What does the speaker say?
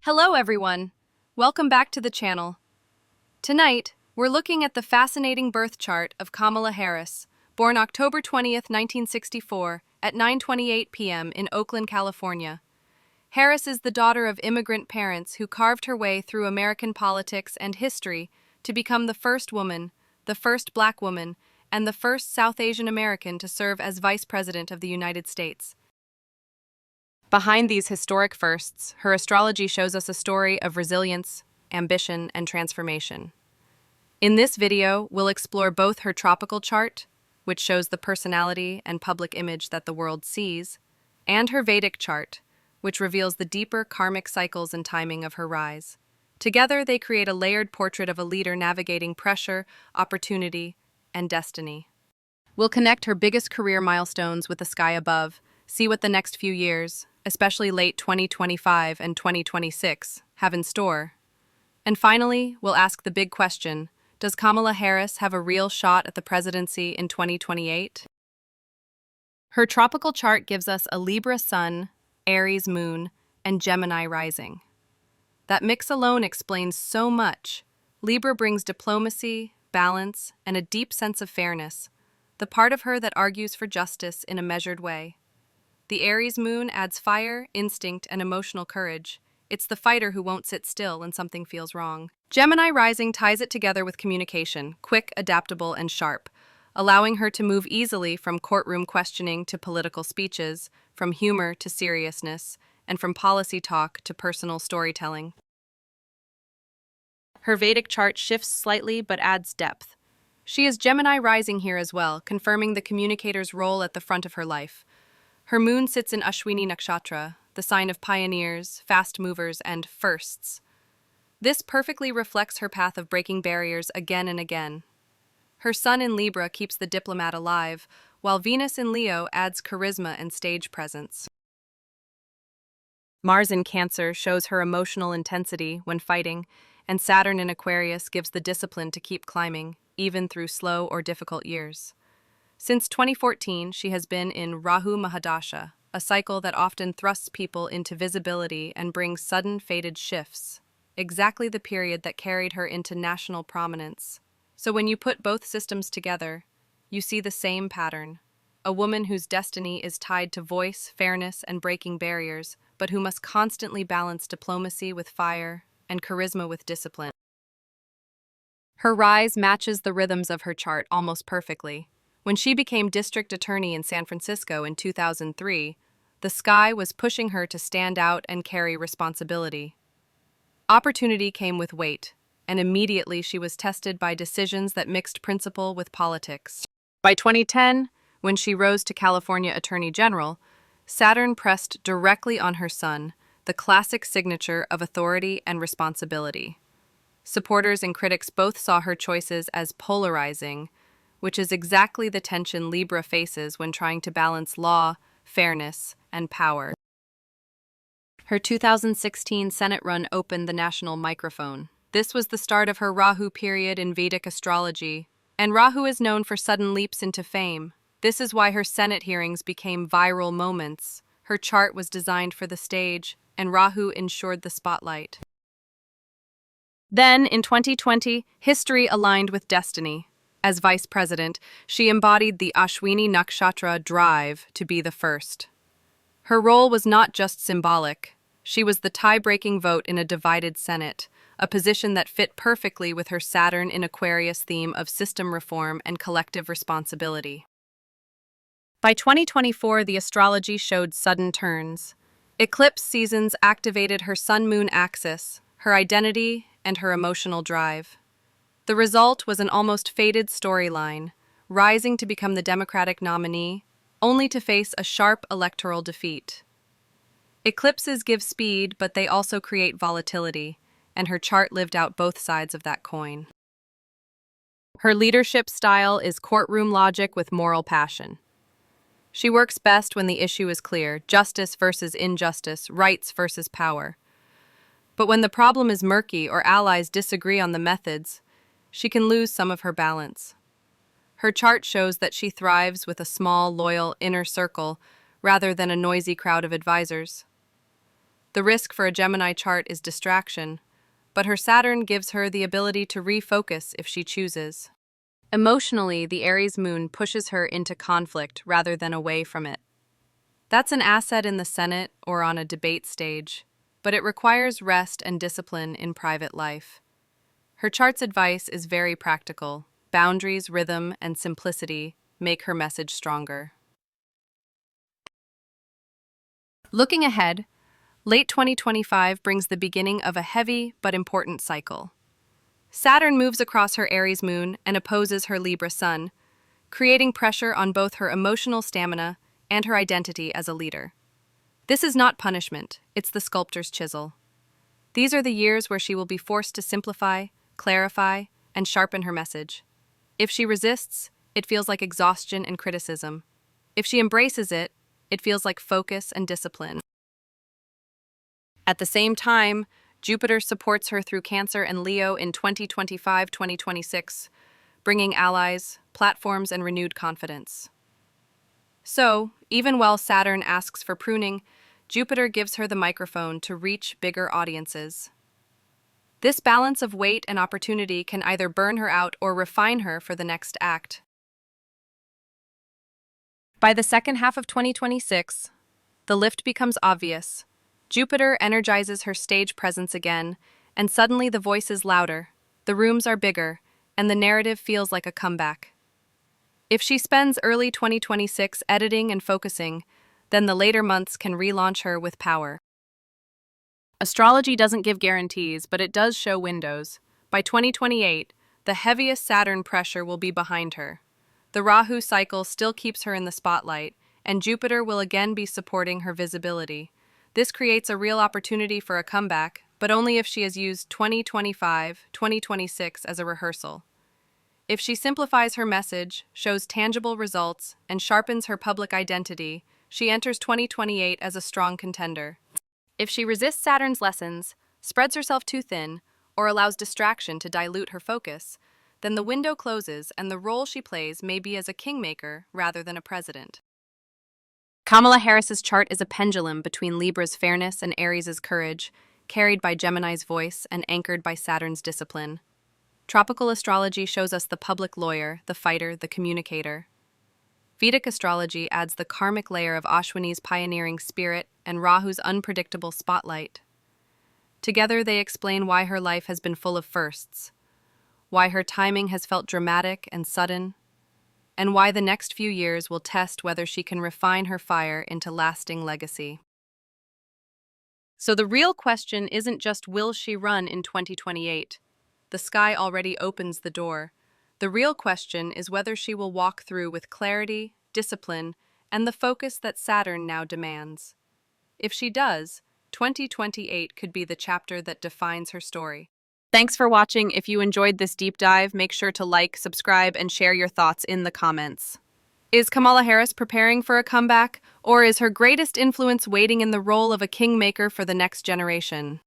Hello everyone! Welcome back to the channel. Tonight, we're looking at the fascinating birth chart of Kamala Harris, born October 20th, 1964, at 9:28 p.m. in Oakland, California. Harris is the daughter of immigrant parents who carved her way through American politics and history to become the first woman, the first black woman, and the first South Asian American to serve as Vice President of the United States. Behind these historic firsts, her astrology shows us a story of resilience, ambition, and transformation. In this video, we'll explore both her tropical chart, which shows the personality and public image that the world sees, and her Vedic chart, which reveals the deeper karmic cycles and timing of her rise. Together, they create a layered portrait of a leader navigating pressure, opportunity, and destiny. We'll connect her biggest career milestones with the sky above, see what the next few years, especially late 2025 and 2026, have in store. And finally, we'll ask the big question, does Kamala Harris have a real shot at the presidency in 2028? Her tropical chart gives us a Libra sun, Aries moon, and Gemini rising. That mix alone explains so much. Libra brings diplomacy, balance, and a deep sense of fairness, the part of her that argues for justice in a measured way. The Aries moon adds fire, instinct, and emotional courage. It's the fighter who won't sit still when something feels wrong. Gemini rising ties it together with communication, quick, adaptable, and sharp, allowing her to move easily from courtroom questioning to political speeches, from humor to seriousness, and from policy talk to personal storytelling. Her Vedic chart shifts slightly but adds depth. She is Gemini rising here as well, confirming the communicator's role at the front of her life. Her moon sits in Ashwini Nakshatra, the sign of pioneers, fast movers, and firsts. This perfectly reflects her path of breaking barriers again and again. Her sun in Libra keeps the diplomat alive, while Venus in Leo adds charisma and stage presence. Mars in Cancer shows her emotional intensity when fighting, and Saturn in Aquarius gives the discipline to keep climbing, even through slow or difficult years. Since 2014, she has been in Rahu Mahadasha, a cycle that often thrusts people into visibility and brings sudden fated shifts, exactly the period that carried her into national prominence. So when you put both systems together, you see the same pattern. A woman whose destiny is tied to voice, fairness, and breaking barriers, but who must constantly balance diplomacy with fire and charisma with discipline. Her rise matches the rhythms of her chart almost perfectly. When she became district attorney in San Francisco in 2003, the sky was pushing her to stand out and carry responsibility. Opportunity came with weight, and immediately she was tested by decisions that mixed principle with politics. By 2010, when she rose to California Attorney General, Saturn pressed directly on her sun, the classic signature of authority and responsibility. Supporters and critics both saw her choices as polarizing, which is exactly the tension Libra faces when trying to balance law, fairness, and power. Her 2016 Senate run opened the national microphone. This was the start of her Rahu period in Vedic astrology, and Rahu is known for sudden leaps into fame. This is why her Senate hearings became viral moments. Her chart was designed for the stage, and Rahu ensured the spotlight. Then, in 2020, history aligned with destiny. As vice president, she embodied the Ashwini Nakshatra drive to be the first. Her role was not just symbolic. She was the tie-breaking vote in a divided Senate, a position that fit perfectly with her Saturn in Aquarius theme of system reform and collective responsibility. By 2024, the astrology showed sudden turns. Eclipse seasons activated her sun-moon axis, her identity, and her emotional drive. The result was an almost fated storyline, rising to become the Democratic nominee, only to face a sharp electoral defeat. Eclipses give speed, but they also create volatility, and her chart lived out both sides of that coin. Her leadership style is courtroom logic with moral passion. She works best when the issue is clear, justice versus injustice, rights versus power. But when the problem is murky or allies disagree on the methods, she can lose some of her balance. Her chart shows that she thrives with a small, loyal inner circle rather than a noisy crowd of advisors. The risk for a Gemini chart is distraction, but her Saturn gives her the ability to refocus if she chooses. Emotionally, the Aries moon pushes her into conflict rather than away from it. That's an asset in the Senate or on a debate stage, but it requires rest and discipline in private life. Her chart's advice is very practical. Boundaries, rhythm, and simplicity make her message stronger. Looking ahead, late 2025 brings the beginning of a heavy but important cycle. Saturn moves across her Aries moon and opposes her Libra sun, creating pressure on both her emotional stamina and her identity as a leader. This is not punishment, it's the sculptor's chisel. These are the years where she will be forced to simplify, clarify, and sharpen her message. If she resists, it feels like exhaustion and criticism. If she embraces it, it feels like focus and discipline. At the same time, Jupiter supports her through Cancer and Leo in 2025-2026, bringing allies, platforms, and renewed confidence. So, even while Saturn asks for pruning, Jupiter gives her the microphone to reach bigger audiences. This balance of weight and opportunity can either burn her out or refine her for the next act. By the second half of 2026, the lift becomes obvious. Jupiter energizes her stage presence again, and suddenly the voice is louder, the rooms are bigger, and the narrative feels like a comeback. If she spends early 2026 editing and focusing, then the later months can relaunch her with power. Astrology doesn't give guarantees, but it does show windows. By 2028, the heaviest Saturn pressure will be behind her. The Rahu cycle still keeps her in the spotlight, and Jupiter will again be supporting her visibility. This creates a real opportunity for a comeback, but only if she has used 2025-2026 as a rehearsal. If she simplifies her message, shows tangible results, and sharpens her public identity, she enters 2028 as a strong contender. If she resists Saturn's lessons, spreads herself too thin, or allows distraction to dilute her focus, then the window closes and the role she plays may be as a kingmaker rather than a president. Kamala Harris's chart is a pendulum between Libra's fairness and Aries' courage, carried by Gemini's voice and anchored by Saturn's discipline. Tropical astrology shows us the public lawyer, the fighter, the communicator. Vedic astrology adds the karmic layer of Ashwini's pioneering spirit and Rahu's unpredictable spotlight. Together they explain why her life has been full of firsts, why her timing has felt dramatic and sudden, and why the next few years will test whether she can refine her fire into lasting legacy. So the real question isn't just will she run in 2028? The sky already opens the door. The real question is whether she will walk through with clarity, discipline, and the focus that Saturn now demands. If she does, 2028 could be the chapter that defines her story. Thanks for watching. If you enjoyed this deep dive, make sure to like, subscribe, and share your thoughts in the comments. Is Kamala Harris preparing for a comeback, or is her greatest influence waiting in the role of a kingmaker for the next generation?